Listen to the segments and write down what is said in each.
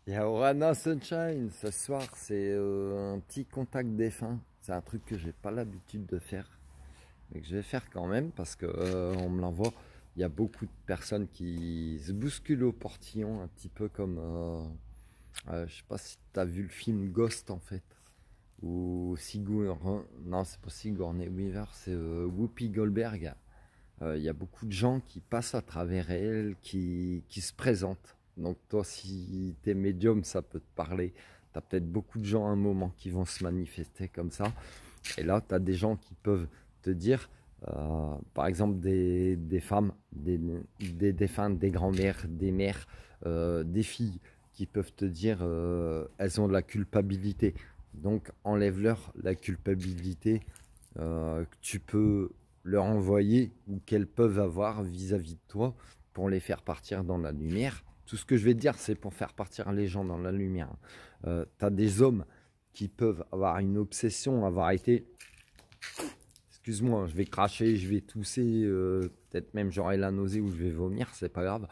Il y a Orana Sunshine ce soir, c'est un petit contact défunt. C'est un truc que j'ai pas l'habitude de faire, mais que je vais faire quand même parce que on me l'envoie. Il y a beaucoup de personnes qui se bousculent au portillon, un petit peu comme je sais pas si tu as vu le film Ghost en fait, ou non c'est pas Sigourney Weaver, c'est Whoopi Goldberg. Il y a beaucoup de gens qui passent à travers elle, qui se présentent. Donc toi, si t'es médium, ça peut te parler. T'as peut-être beaucoup de gens à un moment qui vont se manifester comme ça. Et là, t'as des gens qui peuvent te dire, par exemple, des femmes, des défuntes, des grands-mères, des mères, des filles, qui peuvent te dire, elles ont de la culpabilité. Donc enlève-leur la culpabilité que tu peux leur envoyer ou qu'elles peuvent avoir vis-à-vis de toi pour les faire partir dans la lumière. Tout ce que je vais te dire, c'est pour faire partir les gens dans la lumière. Tu as des hommes qui peuvent avoir une obsession, avoir été... Excuse-moi, je vais cracher, je vais tousser, peut-être même j'aurai la nausée ou je vais vomir, c'est pas grave.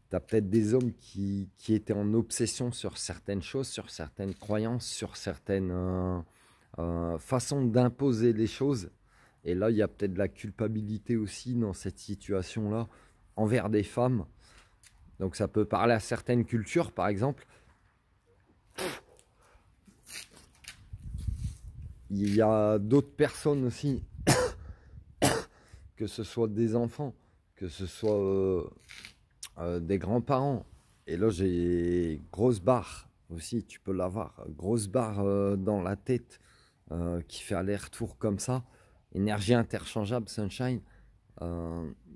Tu as peut-être des hommes qui étaient en obsession sur certaines choses, sur certaines croyances, sur certaines façons d'imposer les choses. Et là, il y a peut-être de la culpabilité aussi dans cette situation-là envers des femmes. Donc ça peut parler à certaines cultures, par exemple. Il y a d'autres personnes aussi, que ce soit des enfants, que ce soit des grands-parents. Et là, j'ai grosse barre aussi, tu peux l'avoir. Grosse barre dans la tête qui fait aller-retour comme ça. Énergie interchangeable, Sunshine.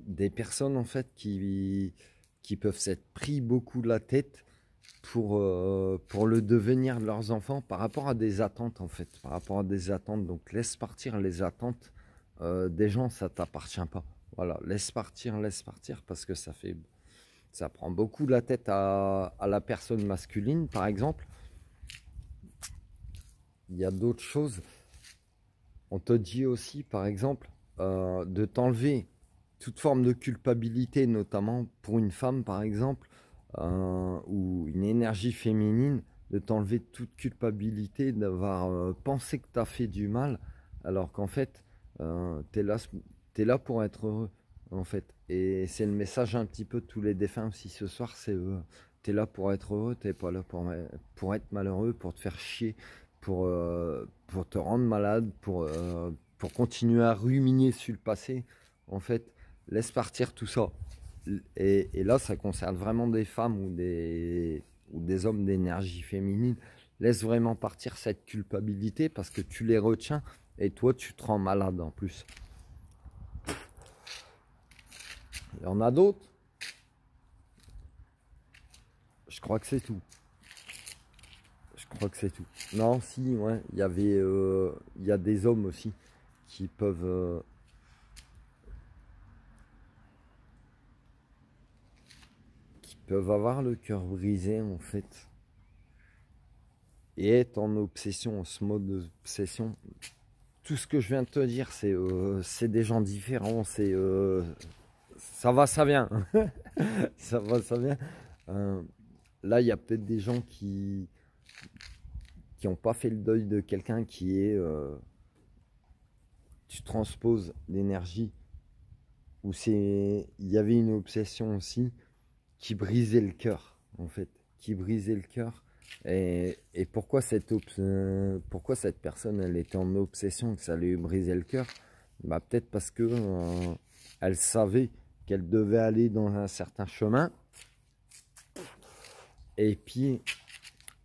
Des personnes en fait qui peuvent s'être pris beaucoup de la tête pour le devenir de leurs enfants par rapport à des attentes en fait, par rapport à des attentes. Donc laisse partir les attentes des gens, ça t'appartient pas. Voilà, laisse partir parce que ça prend beaucoup de la tête à la personne masculine par exemple. Il y a d'autres choses. On te dit aussi par exemple de t'enlever toute forme de culpabilité, notamment pour une femme par exemple, ou une énergie féminine, de t'enlever toute culpabilité d'avoir pensé que tu as fait du mal, alors qu'en fait, t'es là pour être heureux, en fait. Et c'est le message un petit peu de tous les défunts aussi ce soir, c'est t'es là pour être heureux, t'es pas là pour être malheureux, pour te faire chier, pour te rendre malade, pour continuer à ruminer sur le passé, en fait. Laisse partir tout ça. Et là, ça concerne vraiment des femmes ou des hommes d'énergie féminine. Laisse vraiment partir cette culpabilité parce que tu les retiens et toi, tu te rends malade en plus. Il y en a d'autres. Je crois que c'est tout. Je crois que c'est tout. Non, si, ouais. Il y a des hommes aussi qui peuvent... peuvent avoir le cœur brisé en fait et être en obsession, en ce mode d'obsession. Tout ce que je viens de te dire, c'est des gens différents, ça va, ça vient. Ça va, ça vient. Là, il y a peut-être des gens qui n'ont pas fait le deuil de quelqu'un qui est... tu transposes l'énergie, où il y avait une obsession aussi qui brisait le cœur, en fait, qui brisait le cœur. Et pourquoi pourquoi cette personne, elle était en obsession, que ça lui brisait le cœur? Bah, peut-être parce que elle savait qu'elle devait aller dans un certain chemin, et puis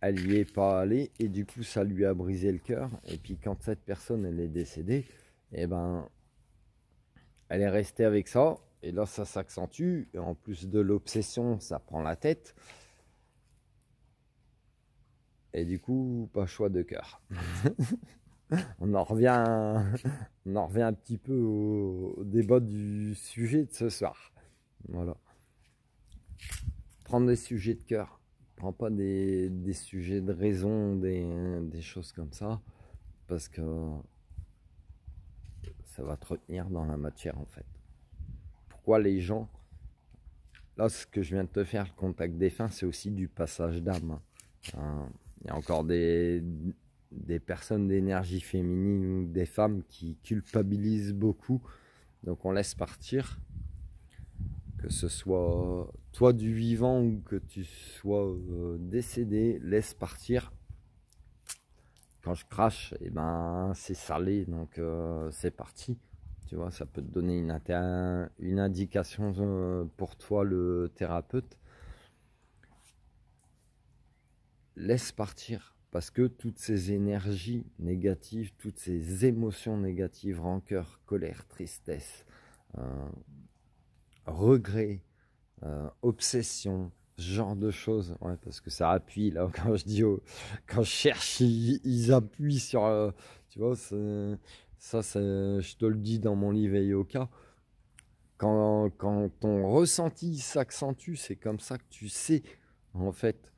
elle n'y est pas allée, et du coup ça lui a brisé le cœur. Et puis quand cette personne, elle est décédée, et ben elle est restée avec ça. Et là, ça s'accentue. Et en plus de l'obsession, ça prend la tête. Et du coup, pas choix de cœur. on en revient un petit peu au débat du sujet de ce soir. Voilà. Prendre des sujets de cœur. Prends pas des sujets de raison, des choses comme ça. Parce que ça va te retenir dans la matière, en fait. Pourquoi les gens là, ce que je viens de te faire, le contact défunt, c'est aussi du passage d'âme. Il y a encore des personnes d'énergie féminine ou des femmes qui culpabilisent beaucoup. Donc on laisse partir, que ce soit toi du vivant ou que tu sois décédé, laisse partir. Quand je crache, et ben c'est salé, donc c'est parti. Tu vois, ça peut te donner une indication pour toi, le thérapeute. Laisse partir, parce que toutes ces énergies négatives, toutes ces émotions négatives, rancœur, colère, tristesse, regret, obsession, ce genre de choses, ouais, parce que ça appuie là. Quand je dis quand je cherche, ils appuient sur tu vois, ça je te le dis dans mon livre Yoka. Quand ton ressenti s'accentue, c'est comme ça que tu sais en fait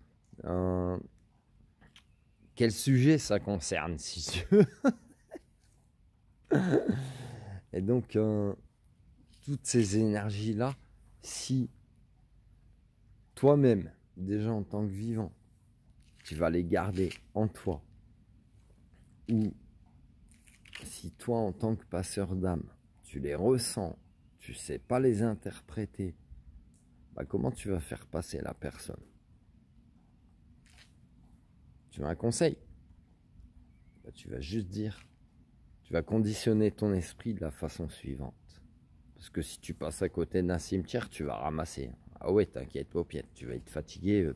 quel sujet ça concerne, si tu veux. Et donc toutes ces énergies là, si toi-même, déjà en tant que vivant, tu vas les garder en toi, ou si toi en tant que passeur d'âme, tu les ressens, tu sais pas les interpréter, bah comment tu vas faire passer la personne? Tu veux un conseil? Bah tu vas juste dire, tu vas conditionner ton esprit de la façon suivante. Parce que si tu passes à côté d'un cimetière, tu vas ramasser. Ah ouais, t'inquiète pas, Piette, tu vas être fatigué.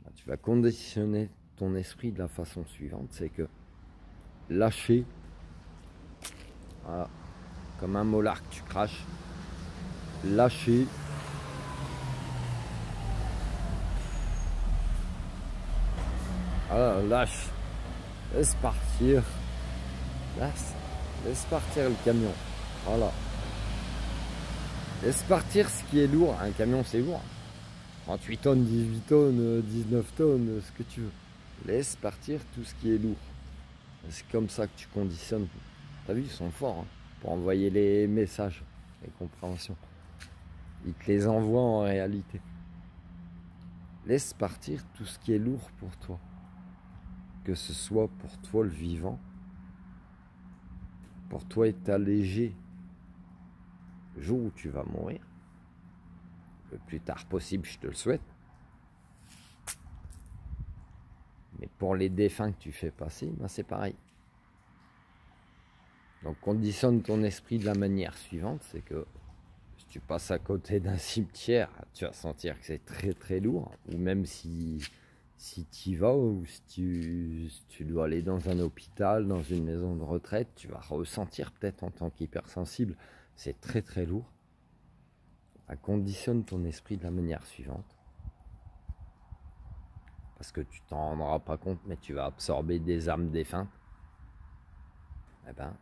Bah, tu vas conditionner ton esprit de la façon suivante, c'est que lâcher, voilà, comme un molar que tu craches, lâcher, voilà, lâche, laisse partir, laisse partir le camion, voilà, laisse partir ce qui est lourd. Un camion c'est lourd, 38 tonnes, 18 tonnes, 19 tonnes, ce que tu veux, laisse partir tout ce qui est lourd. C'est comme ça que tu conditionnes. T'as vu, ils sont forts hein, pour envoyer les messages, les compréhensions. Ils te les envoient en réalité. Laisse partir tout ce qui est lourd pour toi. Que ce soit pour toi le vivant, pour toi être allégé le jour où tu vas mourir, le plus tard possible, je te le souhaite. Mais pour les défunts que tu fais passer, ben c'est pareil. Donc conditionne ton esprit de la manière suivante, c'est que si tu passes à côté d'un cimetière, tu vas sentir que c'est très très lourd, ou même si tu y vas, ou si tu dois aller dans un hôpital, dans une maison de retraite, tu vas ressentir peut-être en tant qu'hypersensible, c'est très très lourd. Conditionne ton esprit de la manière suivante. Parce que tu t'en rendras pas compte, mais tu vas absorber des âmes défuntes. Eh ben,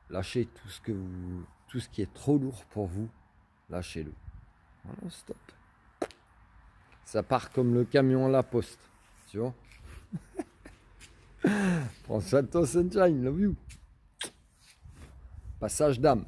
lâchez tout ce qui est trop lourd pour vous, lâchez-le. Voilà, stop. Ça part comme le camion à la poste, tu vois. Prends soin de toi, Sunshine, love you. Passage d'âme.